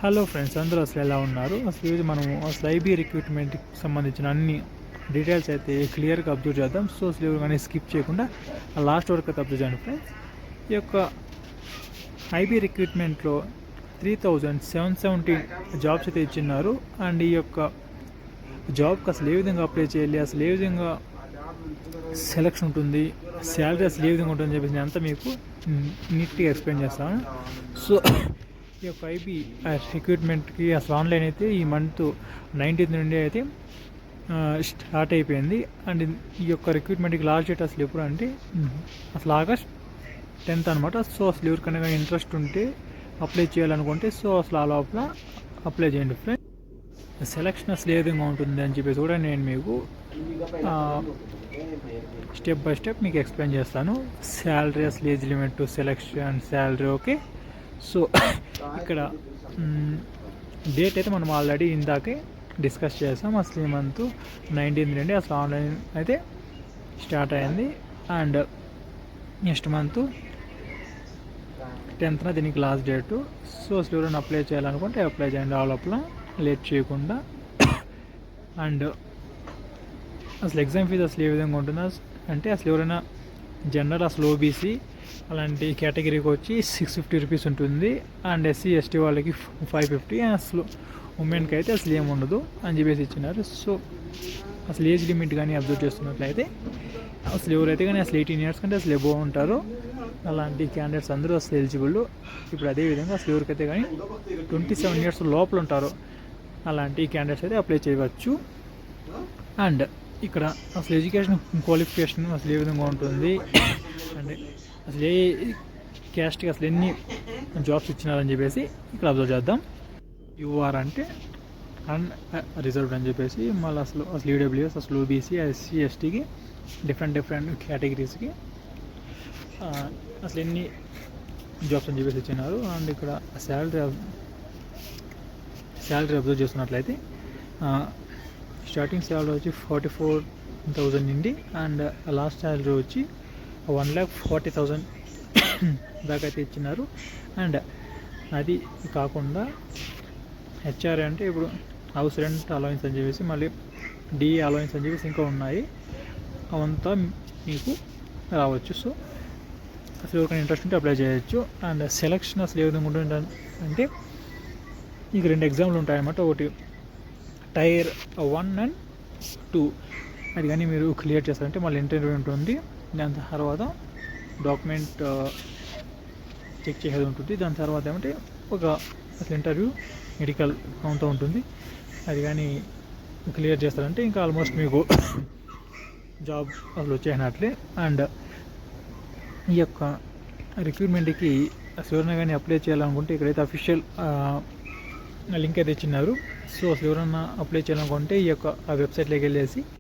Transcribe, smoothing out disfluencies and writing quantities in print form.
Hello friends, అందరూ అసలు ఎలా ఉన్నారు? అసలు ఈరోజు మనము అసలు ఐబీ రిక్రూట్మెంట్కి సంబంధించిన అన్ని డీటెయిల్స్ అయితే క్లియర్గా అబ్జర్వ్ చేద్దాం. సో అసలు ఎవరు కానీ స్కిప్ చేయకుండా లాస్ట్ వరకు అయితే అబ్జర్వ్ చేయండి ఫ్రెండ్స్. ఈ యొక్క ఐబీ రిక్రూట్మెంట్లో 3770 జాబ్స్ అయితే ఇచ్చిన్నారు. అండ్ ఈ యొక్క జాబ్కి అసలు ఏ విధంగా అప్లై చేయాలి, అసలు ఏ విధంగా సెలక్షన్ ఉంటుంది, శాలరీ అసలు ఏ విధంగా ఉంటుందని చెప్పేసి నేను అంతా మీకు నీట్గా ఎక్స్ప్లెయిన్ చేస్తాను. సో ఈ యొక్క ఐబీ రిక్రూట్మెంట్కి అసలు ఆన్లైన్ అయితే ఈ మంత్ 19th నుండి అయితే స్టార్ట్ అయిపోయింది. అండ్ ఈ యొక్క రిక్రూట్మెంట్కి లాస్ట్ డేట్ అసలు ఎప్పుడు అంటే అసలు August 10th అనమాట. సో అసలు ఎవరికైనా ఇంట్రెస్ట్ ఉంటే అప్లై చేయాలనుకుంటే సో అసలు ఆ లోపల అప్లై చేయండి ఫ్రెండ్స్. సెలక్షన్ అసలు ఏ విధంగా ఉంటుంది అని చెప్పేసి కూడా నేను మీకు స్టెప్ బై స్టెప్ మీకు ఎక్స్ప్లెయిన్ చేస్తాను. శాలరీ అసలు age limit, selection, salary, okay. So ఇక్కడ డేట్ అయితే మనం ఆల్రెడీ ఇందాకే డిస్కస్ చేసాం. అసలు ఈ మంత్ 19th నుండి అసలు ఆన్లైన్ అయితే స్టార్ట్ అయింది. అండ్ నెక్స్ట్ మంత్ 10th దీనికి లాస్ట్ డేటు. సో అసలు ఎవరైనా అప్లై చేయాలనుకుంటే అప్లై చేయండి ఆ లోపల, లేట్ చేయకుండా. అండ్ అసలు ఎగ్జామ్ ఫీజు అసలు ఏ విధంగా ఉంటుందో అంటే అసలు ఎవరైనా జనరల్ అసలు ఓబీసీ అలాంటి కేటగిరీకి వచ్చి 650 రూపీస్ ఉంటుంది. అండ్ ఎస్సీ ఎస్టీ వాళ్ళకి 550. అసలు ఉమెన్కి అయితే అసలు ఏముండదు అని చెప్పేసి ఇచ్చినారు. సో అసలు ఏజ్ లిమిట్ కానీ అబ్జర్వ్ చేస్తున్నట్లయితే అసలు ఎవరైతే కానీ అసలు 18 years కంటే అసలు ఎబోవ్ ఉంటారో అలాంటి క్యాండిడేట్స్ అందరూ అసలు ఎలిజిబుల్. ఇప్పుడు అదేవిధంగా అసలు ఎవరికైతే కానీ 27 years లోపల ఉంటారో అలాంటి క్యాండిడేట్స్ అయితే అప్లై చేయవచ్చు. అండ్ ఇక్కడ అసలు ఎడ్యుకేషన్ క్వాలిఫికేషన్ అసలు ఏ విధంగా ఉంటుంది అంటే అసలు ఏ క్యాస్ట్కి అసలు ఎన్ని జాబ్స్ ఇచ్చినారని చెప్పేసి ఇక్కడ అబ్జర్వ్ చేద్దాం. యూఆర్ అంటే రిజర్వ్డ్ అని చెప్పేసి, మళ్ళీ అసలు ఈడబ్ల్యూఎస్, అసలు ఓబీసీ, ఎస్సీ ఎస్టీకి డిఫరెంట్ కేటగిరీస్కి అసలు ఎన్ని జాబ్స్ అని చెప్పేసి ఇచ్చినారు. అండ్ ఇక్కడ శాలరీ అబ్జర్వ్ చేస్తున్నట్లయితే స్టార్టింగ్ శాలరీ వచ్చి 44,000 నుండి అండ్ లాస్ట్ శాలరీ వచ్చి 1,40,000 దాకా అయితే ఇచ్చినారు. అండ్ అది కాకుండా హెచ్ఆర్ అంటే ఇప్పుడు హౌస్ రెంట్ అలవెన్స్ అని చెప్పేసి, మళ్ళీ డిఏ అలవెన్స్ అని చెప్పేసి ఇంకా ఉన్నాయి. అవంతా మీకు రావచ్చు. సో అసలు ఎవరికైనా ఇంట్రెస్ట్ ఉంటే అప్లై చేయొచ్చు. అండ్ సెలక్షన్ అసలు ఏ విధంగా ఉంటుంది అంటే ఇక 2 ఎగ్జామ్లు ఉంటాయన్నమాట. ఒకటి టైర్ 1 and 2 అది కానీ మీరు క్లియర్ చేస్తారంటే మళ్ళీ ఇంటర్వ్యూ ఉంటుంది. దాని తర్వాత డాక్యుమెంట్ చెక్ చేసేది ఉంటుంది. దాని తర్వాత ఏమంటే ఒక అసలు ఇంటర్వ్యూ మెడికల్ అంతా ఉంటుంది. అది కానీ క్లియర్ చేస్తారంటే ఇంకా ఆల్మోస్ట్ మీకు జాబ్ అసలు వచ్చేసినట్లే. అండ్ ఈ యొక్క రిక్రూట్మెంట్కి అసలు ఎవరైనా కానీ అప్లై చేయాలనుకుంటే ఇక్కడైతే అఫీషియల్ లింక్ అయితే ఇచ్చినారు. సో అసలు ఎవరైనా అప్లై చేయాలనుకుంటే ఈ యొక్క ఆ వెబ్సైట్లోకి వెళ్ళేసి